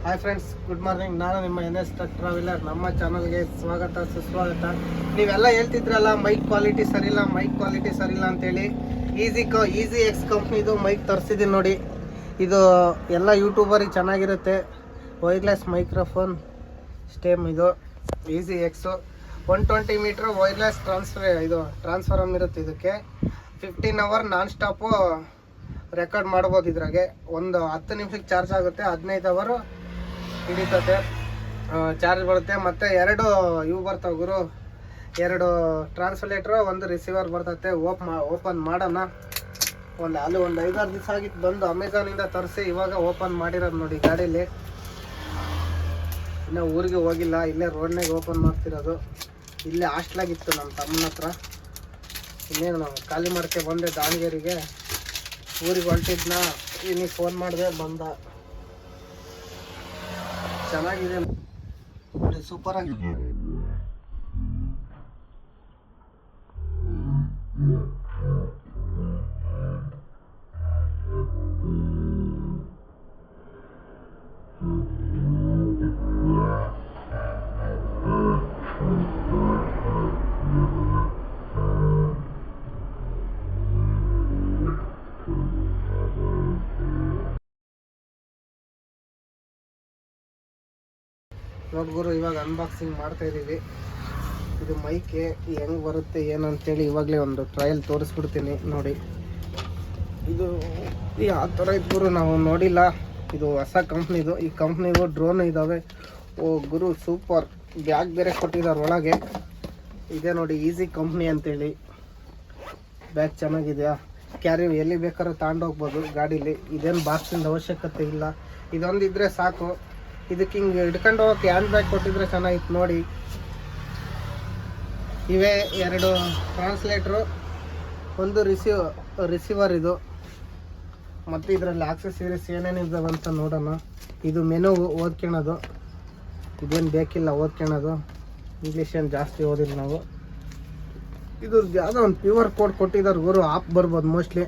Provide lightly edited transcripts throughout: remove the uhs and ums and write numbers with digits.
Hi friends, good morning. ನಾನು ನಿಮ್ಮ NS truck traveller. ನಮ್ಮ ಚಾನಲ್ಗೆ ಸ್ವಾಗತ ಸುಸ್ವಾಗತ. ನೀವೆಲ್ಲ ಹೇಳ್ತಿದ್ರಲ್ಲ ಮೈಕ್ ಕ್ವಾಲಿಟಿ ಸರಿಯಿಲ್ಲ ಅಂತೇಳಿ ಈಸಿ ಎಕ್ಸ್ ಕಂಪ್ನಿದು ಮೈಕ್ ತರಿಸಿದ್ದೀನಿ ನೋಡಿ. ಇದು ಎಲ್ಲ ಯೂಟ್ಯೂಬರಿಗೆ ಚೆನ್ನಾಗಿರುತ್ತೆ. ವೈರ್ಲೆಸ್ ಮೈಕ್ರೋಫೋನ್ ಸ್ಟೇಮ್ ಇದು ಈಸಿ ಎಕ್ಸು 120 ಮೀಟ್ರ್ ವೈರ್ಲೆಸ್ ಟ್ರಾನ್ಸ್ಫರಮ್ ಇರುತ್ತೆ. ಇದಕ್ಕೆ 15 ಅವರ್ ನಾನ್ ಸ್ಟಾಪು ರೆಕಾರ್ಡ್ ಮಾಡ್ಬೋದು. ಇದ್ರಾಗೆ ಒಂದು 10 ನಿಮಿಷಕ್ಕೆ ಚಾರ್ಜ್ ಆಗುತ್ತೆ, 15 ಅವರು ಹಿಡಿತತೆ, ಚಾರ್ಜ್ ಬರುತ್ತೆ. ಮತ್ತು 2 ಇವು ಬರ್ತಾವೆ ಗುರು, 2 ಟ್ರಾನ್ಸ್ಲೇಟ್ರು, 1 ರಿಸೀವರ್ ಬರ್ತತೆ. ಓಪನ್ ಮಾಡೋಣ. ಒಂದು 5-6 ದಿವಸ ಆಗಿತ್ತು ಬಂದು ಅಮೆಝಾನಿಂದ ತರಿಸಿ, ಇವಾಗ ಓಪನ್ ಮಾಡಿರೋದು ನೋಡಿ ಗಾಡೀಲಿ. ಇನ್ನೂ ಊರಿಗೆ ಹೋಗಿಲ್ಲ, ಇಲ್ಲೇ ರೋಡ್ನಾಗ ಓಪನ್ ಮಾಡ್ತಿರೋದು. ಇಲ್ಲೇ ಹಾಸ್ಟ್ಲಾಗಿತ್ತು ನಮ್ಮ ತಮ್ಮನ ಹತ್ರ. ಇನ್ನೇನು ನಾವು ಖಾಲಿ ಮಾಡ್ಕೆ ಬಂದೆ ದಾವಣಗೆರೆಗೆ. ಊರಿಗೆ ಹೊರಟಿದ್ನ, ಇನ್ನೀಗ ಫೋನ್ ಮಾಡಿದೆ, ಬಂದ. ಚೆನ್ನಾಗಿದೆ ನೋಡಿ, ಸೂಪರ್ ಆಗಿದೆ. ನೋಡ್ಗುರು, ಇವಾಗ ಅನ್ಬಾಕ್ಸಿಂಗ್ ಮಾಡ್ತಾ ಇದ್ದೀವಿ. ಇದು ಮೈಕೆ ಹೆಂಗೆ ಬರುತ್ತೆ ಏನಂತೇಳಿ ಇವಾಗಲೇ ಒಂದು ಟ್ರಯಲ್ ತೋರಿಸ್ಬಿಡ್ತೀನಿ ನೋಡಿ. ಇದು ಯಾವ ಥರ ಇದ್ಗುರು ನಾವು ನೋಡಿಲ್ಲ. ಇದು ಹೊಸ ಕಂಪ್ನಿದು. ಈ ಕಂಪ್ನಿಗೂ ಡ್ರೋನ್ ಇದ್ದಾವೆ. ಓ ಗುರು, ಸೂಪರ್. ಬ್ಯಾಗ್ ಬೇರೆ ಕೊಟ್ಟಿದ್ದಾರೆ ಒಳಗೆ. ಇದೇ ನೋಡಿ ಈಸಿ ಕಂಪ್ನಿ ಅಂತೇಳಿ. ಬ್ಯಾಗ್ ಚೆನ್ನಾಗಿದೆಯಾ, ಕ್ಯಾರಿ ಎಲ್ಲಿ ಬೇಕಾದ್ರೂ ತಗೊಂಡೋಗ್ಬೋದು ಗಾಡೀಲಿ. ಇದೇನು ಬಾಕ್ಸಿಂದ ಅವಶ್ಯಕತೆ ಇಲ್ಲ, ಇದೊಂದಿದ್ರೆ ಸಾಕು. ಇದಕ್ಕೆ ಹಿಂಗೆ ಹಿಡ್ಕೊಂಡು ಹೋಗೋಕೆ ಹ್ಯಾಂಡ್ ಬ್ಯಾಗ್ ಕೊಟ್ಟಿದ್ರೆ ಚೆನ್ನಾಗಿತ್ತು ನೋಡಿ. ಇವೇ 2 ಟ್ರಾನ್ಸ್ಲೇಟ್ರು, 1 ರಿಸೀವರ್ ಇದು. ಮತ್ತು ಇದರಲ್ಲಿ ಆಕ್ಸೆಸರೀಸ್ ಏನೇನಿದ್ದಾವೆ ಅಂತ ನೋಡೋಣ. ಇದು ಮೆನು ಓದ್ಕೊಳ್ಳೋದು, ಇದೇನು ಬೇಕಿಲ್ಲ ಓದ್ಕೊಳ್ಳೋದು. ಇಂಗ್ಲೀಷ್ ಏನು ಜಾಸ್ತಿ ಓದಿಲ್ಲ ನಾವು. ಇದು ಯಾವುದೋ ಒಂದು ಪ್ಯೂರ್ ಕೋಡ್ ಕೊಟ್ಟಿದ್ದಾರೆ ಗುರು, ಆಪ್ ಬರ್ಬೋದು ಮೋಸ್ಟ್ಲಿ.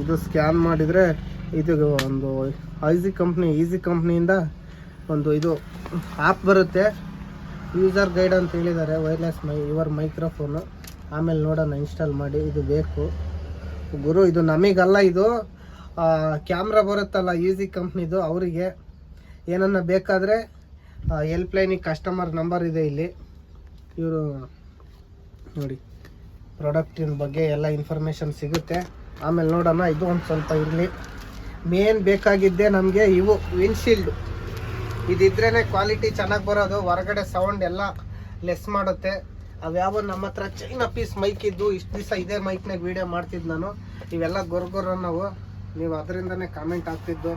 ಇದು ಸ್ಕ್ಯಾನ್ ಮಾಡಿದರೆ ಇದು ಒಂದು ಈಸಿ ಕಂಪ್ನಿಯಿಂದ ಒಂದು ಇದು ಆ್ಯಪ್ ಬರುತ್ತೆ. ಯೂಸರ್ ಗೈಡ್ ಅಂತ ಹೇಳಿದ್ದಾರೆ. Wireless microphone. ಆಮೇಲೆ ನೋಡೋಣ ಇನ್ಸ್ಟಾಲ್ ಮಾಡಿ. ಇದು ಬೇಕು ಗುರು, ಇದು ನಮಗಲ್ಲ. ಇದು ಕ್ಯಾಮ್ರಾ ಬರುತ್ತಲ್ಲ ಈಸಿ ಕಂಪ್ನಿದು, ಅವರಿಗೆ ಏನನ್ನ ಬೇಕಾದರೆ ಹೆಲ್ಪ್ಲೈನಿಗೆ ಕಸ್ಟಮರ್ ನಂಬರ್ ಇದೆ ಇಲ್ಲಿ. ಇವರು ನೋಡಿ, ಪ್ರಾಡಕ್ಟಿನ ಬಗ್ಗೆ ಎಲ್ಲ ಇನ್ಫಾರ್ಮೇಷನ್ ಸಿಗುತ್ತೆ. ಆಮೇಲೆ ನೋಡೋಣ. ಇದು ಒಂದು ಸ್ವಲ್ಪ ಇರಲಿ. ಮೇನ್ ಬೇಕಾಗಿದ್ದೆ ನಮಗೆ ಇವು ವಿಂಡ್ಶೀಲ್ಡ್. ಇದಿದ್ರೇ ಕ್ವಾಲಿಟಿ ಚೆನ್ನಾಗಿ ಬರೋದು. ಹೊರಗಡೆ ಸೌಂಡ್ ಎಲ್ಲ ಲೆಸ್ ಮಾಡುತ್ತೆ. ಅವ್ಯಾವ ನಮ್ಮ ಹತ್ರ ಚೈನಾ ಪೀಸ್ ಮೈಕ್ ಇದ್ದು, ಇಷ್ಟು ದಿವಸ ಇದೇ ಮೈಕ್ನಾಗ ವೀಡಿಯೋ ಮಾಡ್ತಿದ್ದು ನಾನು. ಇವೆಲ್ಲ ಗೊರ್ಗೊರ ನೀವು ಅದರಿಂದನೇ ಕಾಮೆಂಟ್ ಆಗ್ತಿದ್ದು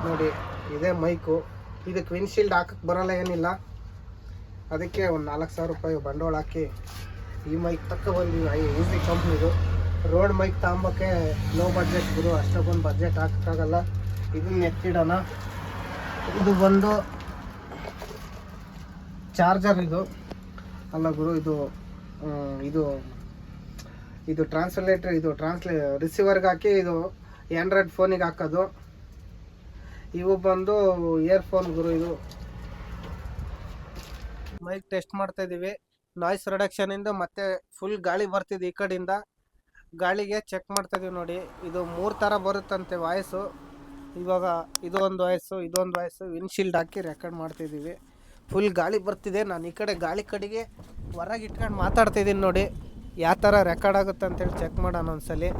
ನೋಡಿ. ಇದೇ ಮೈಕು. ಇದಕ್ಕೆ ವಿಂಡ್ಶೀಲ್ಡ್ ಹಾಕಕ್ಕೆ ಬರೋಲ್ಲ, ಏನಿಲ್ಲ. ಅದಕ್ಕೆ ಒಂದು 4,000 ರೂಪಾಯಿ ಬಂಡವಾಳ ಹಾಕಿ ಈ ಮೈಕ್ ತಗೊಬಂದಿವಿ. ಈಸಿ ಕಂಪ್ನಿದು ರೋಡ್ ಮೈಕ್ ತಗೊಂಬೋಕ್ಕೆ ಲೋ ಬಡ್ಜೆಟ್ ಗುರು, ಅಷ್ಟೊಂದು ಬಡ್ಜೆಟ್ ಹಾಕೋಕ್ಕಾಗಲ್ಲ. ಇದನ್ನ ಎತ್ತಿಡೋಣ. ಇದು ಬಂದು ಚಾರ್ಜರ್. ಇದು ಅಲ್ಲ ಗುರು, ಇದು ಟ್ರಾನ್ಸ್ಲೇಟರ್. ಇದು ರಿಸೀವರ್ಗೆ ಹಾಕಿ ಇದು ಆ್ಯಂಡ್ರಾಯ್ಡ್ ಫೋನಿಗೆ ಹಾಕೋದು. ಇವು ಬಂದು ಇಯರ್ಫೋನ್ ಗುರು. ಇದು ಮೈಕ್ ಟೆಸ್ಟ್ ಮಾಡ್ತಾ ಇದ್ದೀವಿ. ನಾಯ್ಸ್ ರಿಡಕ್ಷನಿಂದ ಮತ್ತೆ ಫುಲ್ ಗಾಳಿ ಬರ್ತಿದೆ ಈ ಕಡೆಯಿಂದ. ಗಾಳಿಗೆ ಚೆಕ್ ಮಾಡ್ತಾ ಇದೀವಿ ನೋಡಿ. ಇದು 3 ಥರ ಬರುತ್ತಂತೆ ವಾಯ್ಸು. ಇವಾಗ ಇದೊಂದು ವಾಯ್ಸು ವಿಂಡ್ಶೀಲ್ಡ್ ಹಾಕಿ ರೆಕಾರ್ಡ್ ಮಾಡ್ತಿದ್ದೀವಿ. ಫುಲ್ ಗಾಳಿ ಬರ್ತಿದೆ. ನಾನು ಈ ಕಡೆ ಗಾಳಿ ಕಡೆಗೆ ಹೊರಗೆ ಇಟ್ಕೊಂಡು ಮಾತಾಡ್ತಿದ್ದೀನಿ ನೋಡಿ. ಯಾವ ಥರ ರೆಕಾರ್ಡ್ ಆಗುತ್ತೆ ಅಂತೇಳಿ ಚೆಕ್ ಮಾಡೋಣ ಒಂದ್ಸಲಿ.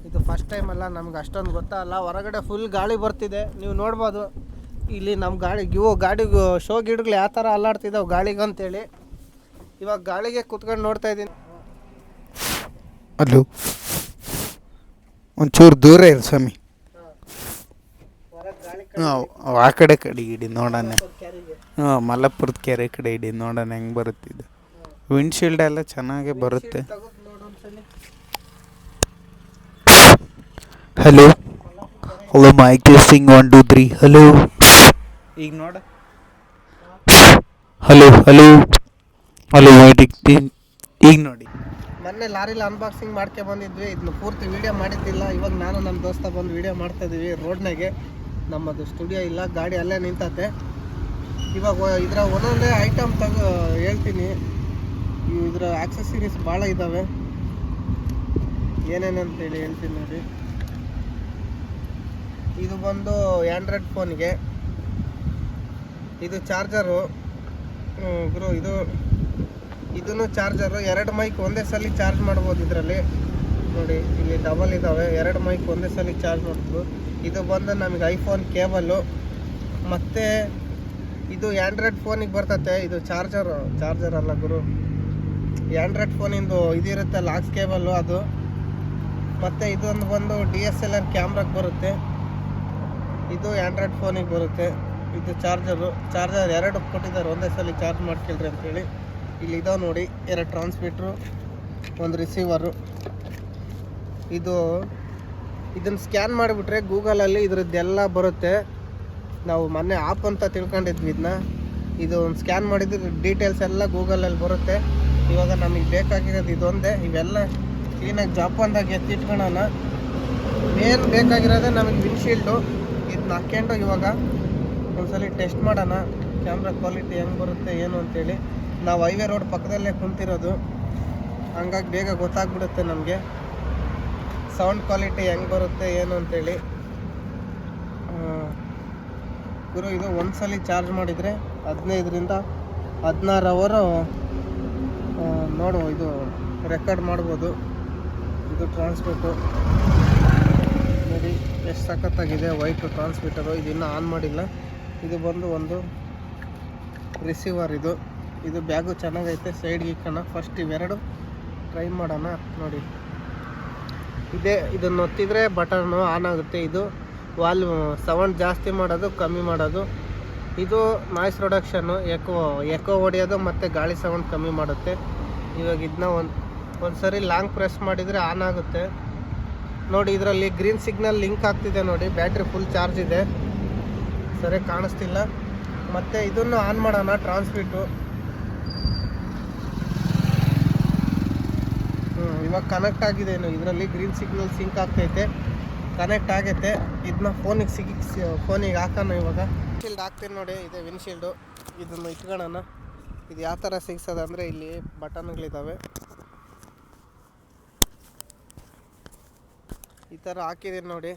ಇದು ಫಸ್ಟ್ ಟೈಮ್ ಅಲ್ಲ, ನಮ್ಗೆ ಅಷ್ಟೊಂದು ಗೊತ್ತಲ್ಲ. ಹೊರಗಡೆ ಫುಲ್ ಗಾಳಿ ಬರ್ತಿದೆ, ನೀವು ನೋಡ್ಬೋದು. ಇಲ್ಲಿ ನಮ್ಮ ಗಾಡಿಗೆ ಶೋ ಗಿಡಗಳು ಯಾವ ಥರ ಅಲ್ಲಾಡ್ತಿದ್ದಾವೆ ಗಾಳಿಗೆ ಅಂತೇಳಿ. ಇವಾಗ ಗಾಳಿಗೆ ಕುತ್ಕೊಂಡು ನೋಡ್ತಾ ಇದ್ದೀನಿ. ಹಲೋ, ಒಂಚೂರು ದೂರ ಇರು ಸ್ವಾಮಿ. ಆ ಕಡೆ ಇಡಿ ನೋಡೋಣ. ಮಲಪುರದ ಕೆರೆ ಕಡೆ ಇಡಿ ನೋಡೋಣ ಹೆಂಗೆ ಬರುತ್ತಿದ್ದು. ವಿಂಡ್ಶೀಲ್ಡ್ ಎಲ್ಲ ಚೆನ್ನಾಗೇ ಬರುತ್ತೆ. Hello mic testing 1 2 3. ಹಲೋ, ಈಗ ನೋಡ. ಹಲೋ ಈಗ ನೋಡಿ. ಮೊನ್ನೆ ಲಾರಿಲಿ ಅನ್ಬಾಕ್ಸಿಂಗ್ ಮಾಡ್ಕೆ ಬಂದಿದ್ವಿ. ಇದನ್ನ ಪೂರ್ತಿ ವೀಡಿಯೋ ಮಾಡಿದ್ದಿಲ್ಲ. ಇವಾಗ ನಾನು ನಮ್ಮ ದೋಸ್ತ ಬಂದು ವೀಡಿಯೋ ಮಾಡ್ತಾ ಇದ್ದೀವಿ ರೋಡ್ನಾಗೆ. ನಮ್ಮದು ಸ್ಟುಡಿಯೋ ಇಲ್ಲ, ಗಾಡಿ ಅಲ್ಲೇ ನಿಂತತೆ. ಇವಾಗ ಇದರ ಒಂದೊಂದೇ ಐಟಮ್ ಹೇಳ್ತೀನಿ. ಇದರ ಆಕ್ಸೆಸರೀಸ್ ಭಾಳ ಇದ್ದಾವೆ, ಏನೇನಂತೇಳಿ ಹೇಳ್ತೀನಿ ನೋಡಿ. ಇದು ಬಂದು ಆ್ಯಂಡ್ರಾಯ್ಡ್ ಫೋನ್ಗೆ, ಇದು ಚಾರ್ಜರು ಗುರು. ಇದನ್ನು ಚಾರ್ಜರು, 2 ಮೈಕ್ ಒಂದೇ ಸಲ ಚಾರ್ಜ್ ಮಾಡ್ಬೋದು ಇದರಲ್ಲಿ. ನೋಡಿ ಇಲ್ಲಿ ಡಬಲ್ ಇದ್ದಾವೆ, 2 ಮೈಕ್ ಒಂದೇ ಸಲ ಚಾರ್ಜ್ ಮಾಡ್ಬೋದು. ಇದು ಬಂದು ನಮಗೆ ಐಫೋನ್ ಕೇಬಲ್ಲು. ಮತ್ತು ಇದು ಆ್ಯಂಡ್ರಾಯ್ಡ್ ಫೋನಿಗೆ ಬರ್ತತೆ. ಇದು ಚಾರ್ಜರ್ ಅಲ್ಲ ಗುರು, ಆ್ಯಂಡ್ರಾಯ್ಡ್ ಫೋನಿಂದು ಇದಿರುತ್ತೆ ಲಾಕ್ಸ್ ಕೇಬಲ್ಲು ಅದು. ಮತ್ತು ಇದೊಂದು ಬಂದು DSLR ಕ್ಯಾಮ್ರಾಗೆ ಬರುತ್ತೆ. ಇದು ಆ್ಯಂಡ್ರಾಯ್ಡ್ ಫೋನಿಗೆ ಬರುತ್ತೆ. ಇದು ಚಾರ್ಜರ್ 2 ಕೊಟ್ಟಿದ್ದಾರೆ, ಒಂದೇ ಸಲ ಚಾರ್ಜ್ ಮಾಡ್ಕೊಳ್ರಿ ಅಂತೇಳಿ. ಇಲ್ಲಿ ಇದಾವೆ ನೋಡಿ 2 ಟ್ರಾನ್ಸ್ಮಿಟ್ರು, 1 ರಿಸೀವರು. ಇದನ್ನು ಸ್ಕ್ಯಾನ್ ಮಾಡಿಬಿಟ್ರೆ ಗೂಗಲಲ್ಲಿ ಇದ್ರದ್ದೆಲ್ಲ ಬರುತ್ತೆ. ನಾವು ಮೊನ್ನೆ ಆಪ್ ಅಂತ ತಿಳ್ಕೊಂಡಿದ್ವಿ ಇದನ್ನ. ಇದು ಒಂದು ಸ್ಕ್ಯಾನ್ ಮಾಡಿದ್ರೆ ಡೀಟೇಲ್ಸ್ ಎಲ್ಲ ಗೂಗಲಲ್ಲಿ ಬರುತ್ತೆ. ಇವಾಗ ನಮಗೆ ಬೇಕಾಗಿರೋದು ಇದೊಂದೇ. ಇವೆಲ್ಲ ಕ್ಲೀನಾಗಿ ಜಾಪಂದಾಗಿ ಎತ್ತಿಟ್ಕೊಳ್ಳೋಣ. ಮೇನ್ ಬೇಕಾಗಿರೋದೇ ನಮಗೆ ವಿಂಡ್ಶೀಲ್ಡು. ಇದನ್ನ ಹಾಕ್ಕೊಂಡು ಇವಾಗ ಒಂದ್ಸಲ ಟೆಸ್ಟ್ ಮಾಡೋಣ, ಕ್ಯಾಮ್ರಾ ಕ್ವಾಲಿಟಿ ಹೆಂಗೆ ಬರುತ್ತೆ ಏನು ಅಂತೇಳಿ. ನಾವು ಹೈವೇ ರೋಡ್ ಪಕ್ಕದಲ್ಲೇ ಕುಂತಿರೋದು, ಹಂಗಾಗಿ ಬೇಗ ಗೊತ್ತಾಗ್ಬಿಡುತ್ತೆ ನಮಗೆ ಸೌಂಡ್ ಕ್ವಾಲಿಟಿ ಹೆಂಗೆ ಬರುತ್ತೆ ಏನು ಅಂತೇಳಿ. ಗುರು ಇದು ಒಂದ್ಸಲ ಚಾರ್ಜ್ ಮಾಡಿದರೆ 15ರಿಂದ 16 ಅವರು ನೋಡು ಇದು ರೆಕಾರ್ಡ್ ಮಾಡ್ಬೋದು. ಇದು ಟ್ರಾನ್ಸ್ಮಿಟು ನೋಡಿ ಎಷ್ಟು ಸಖತ್ತಾಗಿದೆ, ವೈಟ್ ಟ್ರಾನ್ಸ್ಮಿಟರು. ಇದು ಇನ್ನೂ ಆನ್ ಮಾಡಿಲ್ಲ. ಇದು ಬಂದು ಒಂದು ರಿಸೀವರ್. ಇದು ಬ್ಯಾಗು ಚೆನ್ನಾಗೈತೆ, ಸೈಡ್ಗೆ ಇಕ್ಕೋಣ. ಫಸ್ಟ್ ಇವೆರಡು ಟ್ರೈ ಮಾಡೋಣ ನೋಡಿ. ಇದನ್ನು ಒತ್ತಿದರೆ ಬಟನ್ನು ಆನ್ ಆಗುತ್ತೆ. ಇದು ವಾಲ್ಯೂಮ್ ಸೌಂಡ್ ಜಾಸ್ತಿ ಮಾಡೋದು, ಕಮ್ಮಿ ಮಾಡೋದು. ಇದು ನಾಯ್ಸ್ ಪ್ರೊಡಕ್ಷನ್ನು, ಎಕೋ ಹೊಡೆಯೋದು ಮತ್ತು ಗಾಳಿ ಸೌಂಡ್ ಕಮ್ಮಿ ಮಾಡುತ್ತೆ. ಇವಾಗ ಇದನ್ನ ಒಂದು ಸರಿ ಲಾಂಗ್ ಪ್ರೆಸ್ ಮಾಡಿದರೆ ಆನ್ ಆಗುತ್ತೆ ನೋಡಿ. ಇದರಲ್ಲಿ ಗ್ರೀನ್ ಸಿಗ್ನಲ್ ಲಿಂಕ್ ಆಗ್ತಿದೆ ನೋಡಿ. ಬ್ಯಾಟ್ರಿ ಫುಲ್ ಚಾರ್ಜ್ ಇದೆ, ಸರಿ ಕಾಣಿಸ್ತಿಲ್ಲ. ಮತ್ತು ಇದನ್ನು ಆನ್ ಮಾಡೋಣ, ಟ್ರಾನ್ಸ್ಮಿಟು. ಇವಾಗ ಕನೆಕ್ಟ್ ಆಗಿದೆ. ಇದರಲ್ಲಿ ಗ್ರೀನ್ ಸಿಗ್ನಲ್ ಸಿಂಕ್ ಆಗ್ತೈತೆ, ಕನೆಕ್ಟ್ ಆಗೈತೆ. ಇದನ್ನ ಫೋನಿಗೆ ಹಾಕೋಣ. ಇವಾಗ ವಿನ್ಶೀಲ್ಡ್ ಹಾಕ್ತೀನಿ ನೋಡಿ, ಇದೆ ವಿನ್ಶೀಲ್ಡು. ಇದನ್ನು ಇಟ್ಕೊಳ್ಳೋಣ. ಇದು ಯಾವ ಥರ ಸಿಗ್ಸೋದಂದರೆ ಇಲ್ಲಿ ಬಟನ್ಗಳಿದ್ದಾವೆ, ಈ ಥರ ಹಾಕಿದ್ದೀನಿ ನೋಡಿ.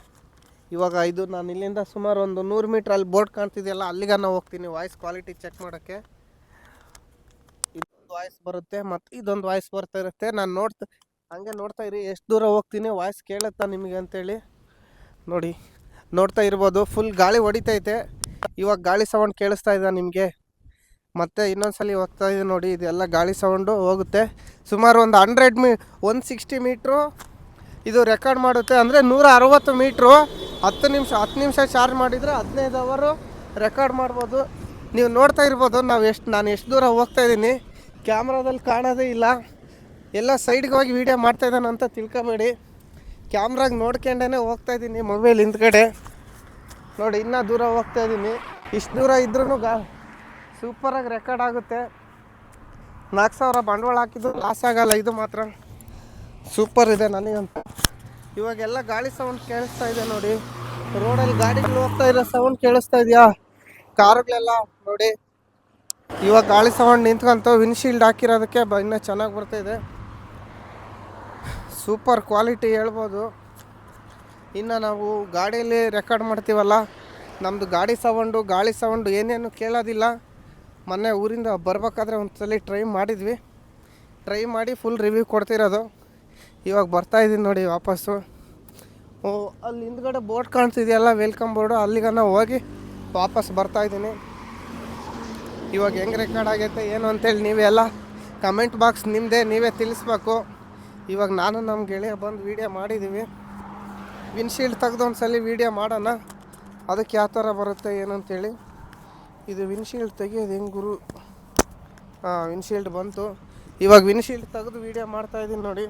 ಇವಾಗ ಇದು ನಾನು ಇಲ್ಲಿಂದ ಸುಮಾರು ಒಂದು 100 ಮೀಟ್ರ್ ಅಲ್ಲಿ ಬೋರ್ಡ್ ಕಾಣ್ತಿದೆಯಲ್ಲ, ಅಲ್ಲಿಗೆ ನಾನು ಹೋಗ್ತೀನಿ ವಾಯ್ಸ್ ಕ್ವಾಲಿಟಿ ಚೆಕ್ ಮಾಡೋಕ್ಕೆ. ಇದೊಂದು ವಾಯ್ಸ್ ಬರುತ್ತೆ ಮತ್ತು ಇದೊಂದು ವಾಯ್ಸ್ ಬರ್ತಾ ಇರುತ್ತೆ. ನಾನು ಹಂಗೆ ನೋಡ್ತಾ ಇರಿ, ಎಷ್ಟು ದೂರ ಹೋಗ್ತೀನಿ ವಾಯ್ಸ್ ಕೇಳುತ್ತಾ ನಿಮಗೆ ಅಂತೇಳಿ. ನೋಡಿ ನೋಡ್ತಾ ಇರ್ಬೋದು, ಫುಲ್ ಗಾಳಿ ಹೊಡಿತೈತೆ. ಇವಾಗ ಗಾಳಿ ಸೌಂಡ್ ಕೇಳಿಸ್ತಾ ಇದೆ ನಿಮಗೆ. ಮತ್ತು ಇನ್ನೊಂದ್ಸಲಿ ಹೋಗ್ತಾ ಇದೆ ನೋಡಿ, ಇದೆಲ್ಲ ಗಾಳಿ ಸೌಂಡು ಹೋಗುತ್ತೆ. ಸುಮಾರು ಒಂದು 160 ಮೀಟ್ರು ಇದು ರೆಕಾರ್ಡ್ ಮಾಡುತ್ತೆ. ಅಂದರೆ 160 ಮೀಟ್ರು 10 ನಿಮಿಷ ಚಾರ್ಜ್ ಮಾಡಿದರೆ 15 ಅವರು ರೆಕಾರ್ಡ್ ಮಾಡ್ಬೋದು. ನೀವು ನೋಡ್ತಾ ಇರ್ಬೋದು ನಾನು ಎಷ್ಟು ದೂರ ಹೋಗ್ತಾಯಿದ್ದೀನಿ. ಕ್ಯಾಮ್ರಾದಲ್ಲಿ ಕಾಣೋದೇ ಇಲ್ಲ, ಎಲ್ಲ ಸೈಡ್ಗೆ ಹೋಗಿ ವೀಡಿಯೋ ಮಾಡ್ತಾಯಿದ್ದಾನೆ ಅಂತ ತಿಳ್ಕೊಬೇಡಿ. ಕ್ಯಾಮ್ರಾಗೆ ನೋಡ್ಕೊಂಡೇ ಹೋಗ್ತಾಯಿದ್ದೀನಿ ಮೊಬೈಲ್ ಹಿಂದ್ಗಡೆ ನೋಡಿ. ಇನ್ನೂ ದೂರ ಹೋಗ್ತಾಯಿದ್ದೀನಿ. ಇಷ್ಟು ದೂರ ಇದ್ರೂ ಸೂಪರಾಗಿ ರೆಕಾರ್ಡ್ ಆಗುತ್ತೆ. 4000 ಬಂಡವಾಳ ಹಾಕಿದ್ದು ಲಾಸ್ ಆಗಲ್ಲ. ಇದು ಮಾತ್ರ ಸೂಪರ್ ಇದೆ ನನಗಂತ. ಇವಾಗೆಲ್ಲ ಗಾಳಿ ಸೌಂಡ್ ಕೇಳಿಸ್ತಾ ಇದೆ ನೋಡಿ. ರೋಡಲ್ಲಿ ಗಾಡಿಗಳು ಹೋಗ್ತಾ ಇರೋ ಸೌಂಡ್ ಕೇಳಿಸ್ತಾ ಇದೆಯಾ, ಕಾರುಗಳೆಲ್ಲ ನೋಡಿ. ಇವಾಗ ಗಾಳಿ ಸೌಂಡ್ ನಿಂತ್ಕೊಂತು. ವಿನ್ಶೀಲ್ಡ್ ಹಾಕಿರೋದಕ್ಕೆ ಇನ್ನೂ ಚೆನ್ನಾಗಿ ಬರ್ತಾಯಿದೆ. ಸೂಪರ್ ಕ್ವಾಲಿಟಿ ಹೇಳ್ಬೋದು. ಇನ್ನು ನಾವು ಗಾಡಿಯಲ್ಲಿ ರೆಕಾರ್ಡ್ ಮಾಡ್ತೀವಲ್ಲ, ನಮ್ಮದು ಗಾಳಿ ಸೌಂಡು ಏನೇನು ಕೇಳೋದಿಲ್ಲ. ಮೊನ್ನೆ ಊರಿಂದ ಬರ್ಬೇಕಾದ್ರೆ ಒಂದು ಸಲ ಟ್ರೈ ಮಾಡಿ ಫುಲ್ ರಿವ್ಯೂ ಕೊಡ್ತಿರೋದು. ಇವಾಗ ಬರ್ತಾಯಿದ್ದೀನಿ ನೋಡಿ ವಾಪಸ್ಸು. ಅಲ್ಲಿ ಹಿಂದ್ಗಡೆ ಬೋರ್ಡ್ ಕಾಣ್ತಿದೆಯಲ್ಲ, ವೆಲ್ಕಮ್ ಬೋರ್ಡು, ಅಲ್ಲಿಗೆ ನಾವು ಹೋಗಿ ವಾಪಸ್ ಬರ್ತಾಯಿದ್ದೀನಿ. ಇವಾಗ ಹೆಂಗೆ ರೆಕಾರ್ಡ್ ಆಗೈತೆ ಏನು ಅಂತೇಳಿ ನೀವೆಲ್ಲ ಕಮೆಂಟ್ ಬಾಕ್ಸ್ ನಿಮ್ಮದೇ, ನೀವೇ ತಿಳಿಸ್ಬೇಕು. ಇವಾಗ ನಾನು ನಮ್ಮ ಗೆಳೆಯ ಬಂದು ವೀಡಿಯೋ ಮಾಡಿದ್ದೀವಿ. ವಿನ್ಶೀಲ್ಡ್ ತೆಗೆದು ಒಂದು ಸಲ ವೀಡಿಯೋ ಮಾಡೋಣ, ಅದಕ್ಕೆ ಯಾವ ಥರ ಬರುತ್ತೆ ಏನಂತೇಳಿ. ಇದು ವಿನ್ಶೀಲ್ಡ್ ತೆಗಿಯೋದು ಹೆಂಗೆ ಗುರು? ವಿನ್ಶೀಲ್ಡ್ ಬಂತು. ಇವಾಗ ವಿನ್ಶೀಲ್ಡ್ ತೆಗೆದು ವೀಡಿಯೋ ಮಾಡ್ತಾಯಿದ್ದೀನಿ ನೋಡಿ.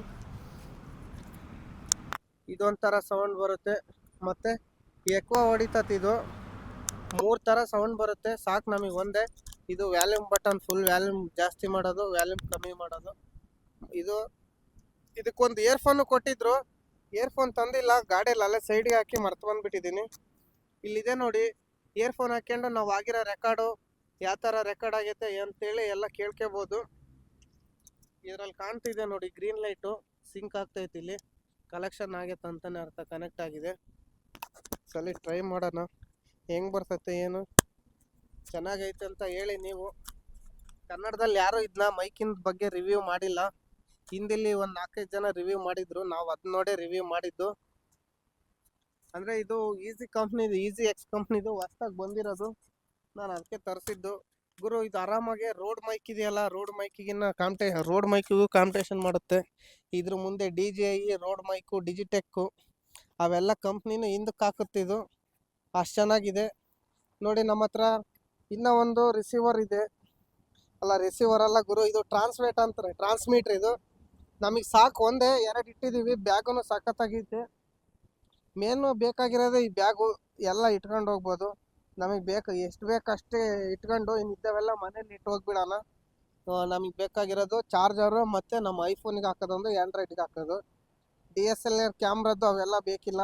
ಇದೊಂಥರ ಸೌಂಡ್ ಬರುತ್ತೆ. ಮತ್ತು ಎಕೋ ಹೊಡಿತತ್. ಇದು 3 ಥರ ಸೌಂಡ್ ಬರುತ್ತೆ. ಸಾಕು ನಮಗೆ ಒಂದೇ. ಇದು ವ್ಯಾಲ್ಯೂಮ್ ಬಟನ್, ಫುಲ್ ವ್ಯಾಲ್ಯೂಮ್ ಜಾಸ್ತಿ ಮಾಡೋದು, ವ್ಯಾಲ್ಯೂಮ್ ಕಮ್ಮಿ ಮಾಡೋದು. ಇದಕ್ಕೊಂದು ಇಯರ್ಫೋನು ಕೊಟ್ಟಿದ್ರು, ಇಯರ್ಫೋನ್ ತಂದಿಲ್ಲ, ಗಾಡಿಯಲ್ಲಿ ಅಲ್ಲೇ ಸೈಡ್ಗೆ ಹಾಕಿ ಮರ್ತು ಬಂದುಬಿಟ್ಟಿದ್ದೀನಿ. ಇಲ್ಲಿದೆ ನೋಡಿ, ಇಯರ್ಫೋನ್ ಹಾಕ್ಕೊಂಡು ನಾವು ಆಗಿರೋ ರೆಕಾರ್ಡು ಯಾವ ಥರ ರೆಕಾರ್ಡ್ ಆಗೈತೆ ಅಂತೇಳಿ ಎಲ್ಲ ಕೇಳ್ಕೊಬೋದು. ಇದರಲ್ಲಿ ಕಾಣ್ತಿದೆ ನೋಡಿ, ಗ್ರೀನ್ ಲೈಟು ಸಿಂಕ್ ಆಗ್ತೈತಿ. ಇಲ್ಲಿ ಕಲೆಕ್ಷನ್ ಆಗೈತೆ ಅಂತಾನೆ ಅರ್ಥ, ಕನೆಕ್ಟ್ ಆಗಿದೆ. ಸಲ ಟ್ರೈ ಮಾಡೋಣ ಹೆಂಗೆ ಬರ್ತೈತೆ ಏನು. ಚೆನ್ನಾಗೈತೆ ಅಂತ ಹೇಳಿ ನೀವು. ಕನ್ನಡದಲ್ಲಿ ಯಾರೂ ಇದನ್ನ ಮೈಕಿನ ಬಗ್ಗೆ ರಿವ್ಯೂ ಮಾಡಿಲ್ಲ. ಹಿಂದಿಲ್ಲಿ ಒಂದು 4-5 ಜನ ರಿವ್ಯೂ ಮಾಡಿದ್ರು, ನಾವು ಅದನ್ನ ನೋಡೇ ರಿವ್ಯೂ ಮಾಡಿದ್ದು. ಅಂದರೆ ಇದು ಈಸಿ ಕಂಪ್ನಿದು, ಈಸಿ ಎಕ್ಸ್ ಕಂಪ್ನಿದು ಹೊಸ್ದಾಗಿ ಬಂದಿರೋದು. ನಾನು ಅದಕ್ಕೆ ತರಿಸಿದ್ದು. ಗುರು ಇದು ಆರಾಮಾಗಿ ರೋಡ್ ಮೈಕ್ ಇದೆಯಲ್ಲ, ರೋಡ್ ಮೈಕಿಗೂ ಕಾಂಪಿಟೇಷನ್ ಮಾಡುತ್ತೆ. ಇದ್ರ ಮುಂದೆ DJI ರೋಡ್ ಮೈಕು, ಡಿಜಿಟೆಕ್ಕು ಅವೆಲ್ಲ ಕಂಪ್ನಿನೂ ಹಿಂದಕ್ಕೆ ಹಾಕುತ್ತಿದ್ದು. ಅಷ್ಟು ಚೆನ್ನಾಗಿದೆ ನೋಡಿ. ನಮ್ಮ ಹತ್ರ ಇನ್ನೂ ಒಂದು ರಿಸೀವರ್ ಇದೆ. ರಿಸೀವರ್ ಅಲ್ಲ ಗುರು, ಇದು ಟ್ರಾನ್ಸ್ವೇಟ್ ಅಂತಾರೆ, ಟ್ರಾನ್ಸ್ಮೀಟ್ರ್. ಇದು ನಮಗೆ ಸಾಕು, ಒಂದೇ 2 ಇಟ್ಟಿದ್ದೀವಿ. ಬ್ಯಾಗೂ ಸಖತ್ತಾಗೈತೆ. ಮೇನು ಬೇಕಾಗಿರೋದೇ ಈ ಬ್ಯಾಗು, ಎಲ್ಲ ಇಟ್ಕೊಂಡು ಹೋಗ್ಬೋದು. ನಮಗೆ ಎಷ್ಟು ಬೇಕು ಅಷ್ಟೇ ಇಟ್ಕೊಂಡು ಇನ್ನಿದ್ದವೆಲ್ಲ ಮನೇಲಿ ಇಟ್ಟು ಹೋಗ್ಬಿಡೋಣ. ನಮಗೆ ಬೇಕಾಗಿರೋದು ಚಾರ್ಜರು ಮತ್ತು ನಮ್ಮ ಐಫೋನಿಗೆ ಹಾಕೋದೊಂದು, ಆ್ಯಂಡ್ರಾಯ್ಡ್ಗೆ ಹಾಕೋದು. DSLR ಕ್ಯಾಮ್ರದ್ದು ಅವೆಲ್ಲ ಬೇಕಿಲ್ಲ.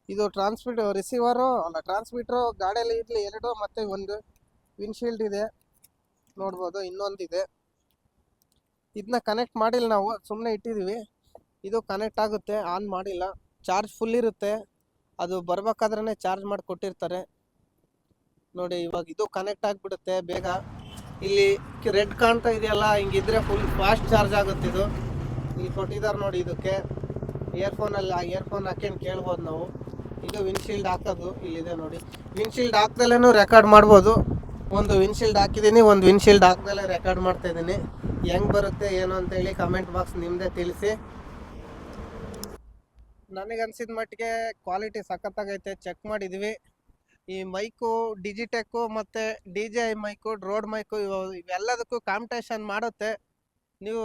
ಇದು ಟ್ರಾನ್ಸ್ಮಿಟ್ರು ಗಾಡಿಯಲ್ಲಿ ಇರಲಿ 2, ಮತ್ತು ಒಂದು ವಿಂಡ್ಶೀಲ್ಡ್ ಇದೆ ನೋಡ್ಬೋದು, ಇನ್ನೊಂದಿದೆ. ಇದನ್ನ ಕನೆಕ್ಟ್ ಮಾಡಿಲ್ಲ ನಾವು, ಸುಮ್ಮನೆ ಇಟ್ಟಿದ್ದೀವಿ. ಇದು ಕನೆಕ್ಟ್ ಆಗುತ್ತೆ, ಆನ್ ಮಾಡಿಲ್ಲ. ಚಾರ್ಜ್ ಫುಲ್ ಇರುತ್ತೆ, ಅದು ಬರ್ಬೇಕಾದ್ರೇ ಚಾರ್ಜ್ ಮಾಡಿ ಕೊಟ್ಟಿರ್ತಾರೆ ನೋಡಿ. ಇವಾಗ ಇದು ಕನೆಕ್ಟ್ ಆಗಿಬಿಡುತ್ತೆ ಬೇಗ. ಇಲ್ಲಿ ರೆಡ್ ಕಾಣ್ತಾ ಇದೆಯಲ್ಲ, ಹಿಂಗಿದ್ರೆ ಫುಲ್ ಫಾಸ್ಟ್ ಚಾರ್ಜ್ ಆಗುತ್ತೆ. ಇದು ಇಲ್ಲಿ ಕೊಟ್ಟಿದ್ದಾರೆ ನೋಡಿ. ಇದಕ್ಕೆ ಇಯರ್ಫೋನ್ ಹಾಕ್ಕೊಂಡು ಕೇಳ್ಬೋದು ನಾವು. ಇದು ವಿಂಡ್ಶೀಲ್ಡ್ ಹಾಕೋದು ಇಲ್ಲಿದೆ ನೋಡಿ. ವಿಂಡ್ಶೀಲ್ಡ್ ಹಾಕ್ದಲ್ಲೇ ರೆಕಾರ್ಡ್ ಮಾಡ್ಬೋದು. ಒಂದು ವಿಂಡ್ಶೀಲ್ಡ್ ಹಾಕಿದ್ದೀನಿ, ಒಂದು ವಿಂಡ್ಶೀಲ್ಡ್ ಹಾಕ್ದಲ್ಲೇ ರೆಕಾರ್ಡ್ ಮಾಡ್ತಾಯಿದ್ದೀನಿ. ಹೆಂಗೆ ಬರುತ್ತೆ ಏನು ಅಂತೇಳಿ ಕಮೆಂಟ್ ಬಾಕ್ಸ್ ನಿಮ್ಮದೇ ತಿಳಿಸಿ. ನನಗನ್ಸಿದ ಮಟ್ಟಿಗೆ ಕ್ವಾಲಿಟಿ ಸಖತ್ತಾಗೈತೆ. ಚೆಕ್ ಮಾಡಿದ್ವಿ. ಈ ಮೈಕು ಡಿಜಿಟೆಕ್ಕು ಮತ್ತು DJI ಮೈಕು, ರೋಡ್ ಮೈಕು ಇವೆಲ್ಲದಕ್ಕೂ ಕಾಂಪಿಟೇಷನ್ ಮಾಡುತ್ತೆ. ನೀವು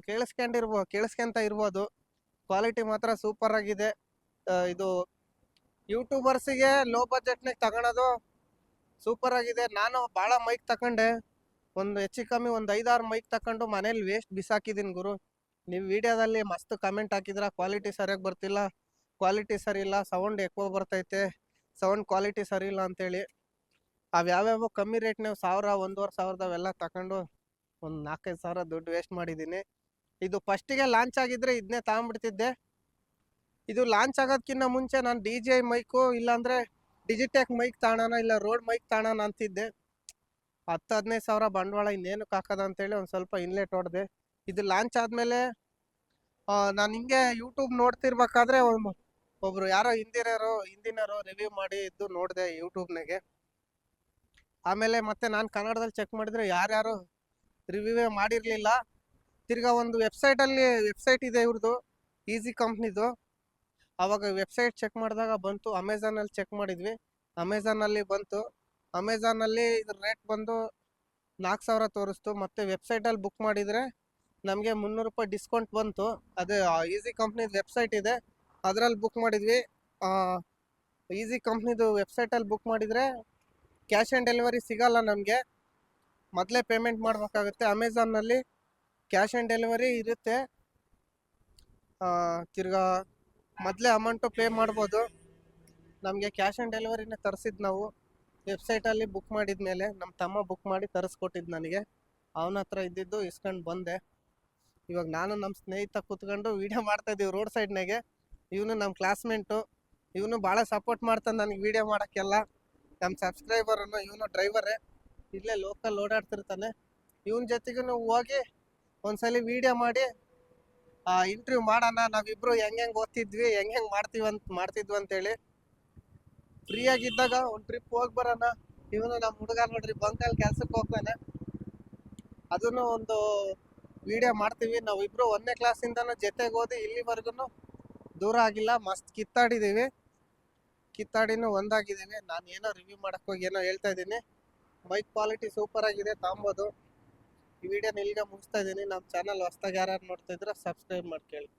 ಕೇಳಿಸ್ಕೊಂತ ಇರ್ಬೋದು. ಕ್ವಾಲಿಟಿ ಮಾತ್ರ ಸೂಪರ್ ಆಗಿದೆ. ಇದು ಯೂಟ್ಯೂಬರ್ಸಿಗೆ ಲೋ ಬಜೆಟ್ನಾಗ ತಗೊಳೋದು ಸೂಪರ್ ಆಗಿದೆ. ನಾನು ಭಾಳ ಮೈಕ್ ತಗೊಂಡೆ, ಒಂದು ಹೆಚ್ಚು ಕಮ್ಮಿ ಒಂದು 5-6 ಮೈಕ್ ತಗೊಂಡು ಮನೇಲಿ ವೇಸ್ಟ್ ಬಿಸಾಕಿದ್ದೀನಿ ಗುರು. ನೀವು ವಿಡಿಯೋದಲ್ಲಿ ಮಸ್ತ್ ಕಮೆಂಟ್ ಹಾಕಿದ್ರ, ಕ್ವಾಲಿಟಿ ಸರಿಯಾಗಿ ಬರ್ತಿಲ್ಲ, ಕ್ವಾಲಿಟಿ ಸರಿ ಇಲ್ಲ, ಸೌಂಡ್ ఎక్కువ ಬರ್ತೈತೆ, ಸೌಂಡ್ ಕ್ವಾಲಿಟಿ ಸರಿ ಇಲ್ಲ ಅಂತೇಳಿ. ಯಾವ್ಯಾವ ಕಮ್ಮಿ ರೇಟ್ನಾಗ 1000, 1500 ಅವೆಲ್ಲ ತಗೊಂಡು ಒಂದು 4-5 ಸಾವಿರ ದುಡ್ಡು ವೇಸ್ಟ್ ಮಾಡಿದ್ದೀನಿ. ಇದು ಫಸ್ಟಿಗೆ ಲಾಂಚ್ ಆಗಿದ್ರೆ ಇದನ್ನೇ ತಗೊಂಡ್ಬಿಡ್ತಿದ್ದೆ. ಇದು ಲಾಂಚ್ ಆಗೋದಕ್ಕಿಂತ ಮುಂಚೆ ನಾನು DJI ಮೈಕು ಇಲ್ಲಾಂದರೆ ಡಿಜಿಟೆಕ್ ಮೈಕ್ ತಾಣೋಣ, ಇಲ್ಲ ರೋಡ್ ಮೈಕ್ ತಾಣೋಣ ಅಂತಿದ್ದೆ. 10-15 ಸಾವಿರ ಬಂಡವಾಳ ಇನ್ನೇನಕ್ಕೆ ಹಾಕೋದು ಅಂತೇಳಿ ಒಂದು ಸ್ವಲ್ಪ ಇನ್ಲೆಟ್ ಹೊಡೆದೆ. ಇದು ಲಾಂಚ್ ಆದಮೇಲೆ ನಾನು ಹಿಂಗೆ ಯೂಟ್ಯೂಬ್ ನೋಡ್ತಿರ್ಬೇಕಾದ್ರೆ ಒಬ್ರು ಯಾರೋ ಹಿಂದಿನರು ರಿವ್ಯೂ ಮಾಡಿ ಇದ್ದು ನೋಡಿದೆ ಯೂಟ್ಯೂಬ್ನಾಗೆ. ಆಮೇಲೆ ಮತ್ತೆ ನಾನು ಕನ್ನಡದಲ್ಲಿ ಚೆಕ್ ಮಾಡಿದ್ರೆ ಯಾರ್ಯಾರು ರಿವ್ಯೂವೇ ಮಾಡಿರಲಿಲ್ಲ. ತಿರ್ಗಾ ಒಂದು ವೆಬ್ಸೈಟ್ ಇದೆ ಇವ್ರದ್ದು, ಈಸಿ ಕಂಪ್ನಿದು. ಆವಾಗ ವೆಬ್ಸೈಟ್ ಚೆಕ್ ಮಾಡಿದಾಗ ಬಂತು. ಅಮೆಝಾನಲ್ಲಿ ಚೆಕ್ ಮಾಡಿದ್ವಿ, ಅಮೆಝಾನಲ್ಲಿ ಬಂತು. ಅಮೆಝಾನಲ್ಲಿ ಇದ್ರ ರೇಟ್ ಬಂದು 4000 ತೋರಿಸ್ತು. ಮತ್ತು ವೆಬ್ಸೈಟಲ್ಲಿ ಬುಕ್ ಮಾಡಿದರೆ ನಮಗೆ 300 ರೂಪಾಯಿ ಡಿಸ್ಕೌಂಟ್ ಬಂತು. ಅದೇ ಈಸಿ ಕಂಪ್ನಿದು ವೆಬ್ಸೈಟ್ ಇದೆ, ಅದರಲ್ಲಿ ಬುಕ್ ಮಾಡಿದ್ವಿ. ಈಸಿ ಕಂಪ್ನಿದು ವೆಬ್ಸೈಟಲ್ಲಿ ಬುಕ್ ಮಾಡಿದರೆ ಕ್ಯಾಶ್ ಆನ್ ಡೆಲಿವರಿ ಸಿಗಲ್ಲ ನಮಗೆ, ಮೊದಲೇ ಪೇಮೆಂಟ್ ಮಾಡಬೇಕಾಗುತ್ತೆ. ಅಮೆಝಾನ್ನಲ್ಲಿ ಕ್ಯಾಶ್ ಆನ್ ಡೆಲಿವರಿ ಇರುತ್ತೆ. ತಿರ್ಗಾ ಮೊದಲೇ ಅಮೌಂಟು ಪೇ ಮಾಡ್ಬೋದು. ನಮಗೆ ಕ್ಯಾಶ್ ಆನ್ ಡೆಲಿವರಿನೇ ತರಿಸಿದ್ದು ನಾವು ವೆಬ್ಸೈಟಲ್ಲಿ ಬುಕ್ ಮಾಡಿದ ಮೇಲೆ. ನಮ್ಮ ತಮ್ಮ ಬುಕ್ ಮಾಡಿ ತರಿಸ್ಕೊಟ್ಟಿದ್ದು ನನಗೆ. ಅವನ ಹತ್ರ ಇದ್ದಿದ್ದು ಇಸ್ಕೊಂಡು ಬಂದೆ. ಇವಾಗ ನಾನು ನಮ್ಮ ಸ್ನೇಹಿತ ಕೂತ್ಕೊಂಡು ವೀಡಿಯೋ ಮಾಡ್ತಾಯಿದ್ದೀವಿ ರೋಡ್ ಸೈಡ್ನಾಗೆ. ಇವನು ನಮ್ಮ ಕ್ಲಾಸ್ಮೇಟು, ಇವನು ಭಾಳ ಸಪೋರ್ಟ್ ಮಾಡ್ತಾನೆ ನನಗೆ ವೀಡಿಯೋ ಮಾಡೋಕ್ಕೆಲ್ಲ. ನಮ್ಮ ಸಬ್ಸ್ಕ್ರೈಬರನ್ನು, ಇವನು ಡ್ರೈವರೇ, ಇಲ್ಲೇ ಲೋಕಲ್ ಓಡಾಡ್ತಿರ್ತಾನೆ. ಇವನ ಜೊತೆಗೂ ಹೋಗಿ ಒಂದ್ಸಲಿ ವೀಡಿಯೋ ಮಾಡಿ ಇಂಟರ್ವ್ಯೂ ಮಾಡೋಣ, ನಾವಿಬ್ಬರು ಹೆಂಗೆ ಓದ್ತಿದ್ವಿ, ಹೆಂಗೆ ಮಾಡ್ತಿದ್ವಿ ಅಂತೇಳಿ. ಫ್ರೀಯಾಗಿದ್ದಾಗ ಒಂದು ಟ್ರಿಪ್ ಹೋಗಿ ಬರೋಣ. ಇವನು ನಮ್ಮ ಹುಡುಗ ನೋಡ್ರಿ ಬಂಕಲ್ಲಿ ಕೆಲ್ಸಕ್ಕೆ ಹೋಗ್ತಾನೆ, ಅದನ್ನು ಒಂದು ವಿಡಿಯೋ ಮಾಡ್ತೀವಿ. ನಾವಿಬ್ರು 1ನೇ ಕ್ಲಾಸಿಂದನೂ ಜೊತೆಗೆ ಓದಿ ಇಲ್ಲಿವರೆಗೂ ದೂರ ಆಗಿಲ್ಲ. ಮಸ್ತ್ ಕಿತ್ತಾಡಿನೂ ಒಂದಾಗಿದ್ದೀವಿ. ನಾನು ಏನೋ ರಿವ್ಯೂ ಮಾಡೋಕ್ಕೆ ಹೋಗಿ ಏನೋ ಹೇಳ್ತಾ ಇದ್ದೀನಿ. ಮೈಕ್ ಕ್ವಾಲಿಟಿ ಸೂಪರ್ ಆಗಿದೆ, ತಾಂಬೋದು. ಈ ವಿಡಿಯೋನ ಇಲ್ಲಿಗೆ ಮುಗಿಸ್ತಾ ಇದ್ದೀನಿ. ನಮ್ಮ ಚಾನಲ್ ಹೊಸ್ದಾಗಿ ಯಾರ್ಯಾರು ನೋಡ್ತಾ ಇದ್ರೆ ಸಬ್ಸ್ಕ್ರೈಬ್ ಮಾಡ್ಕೊಳ್ಳಿ.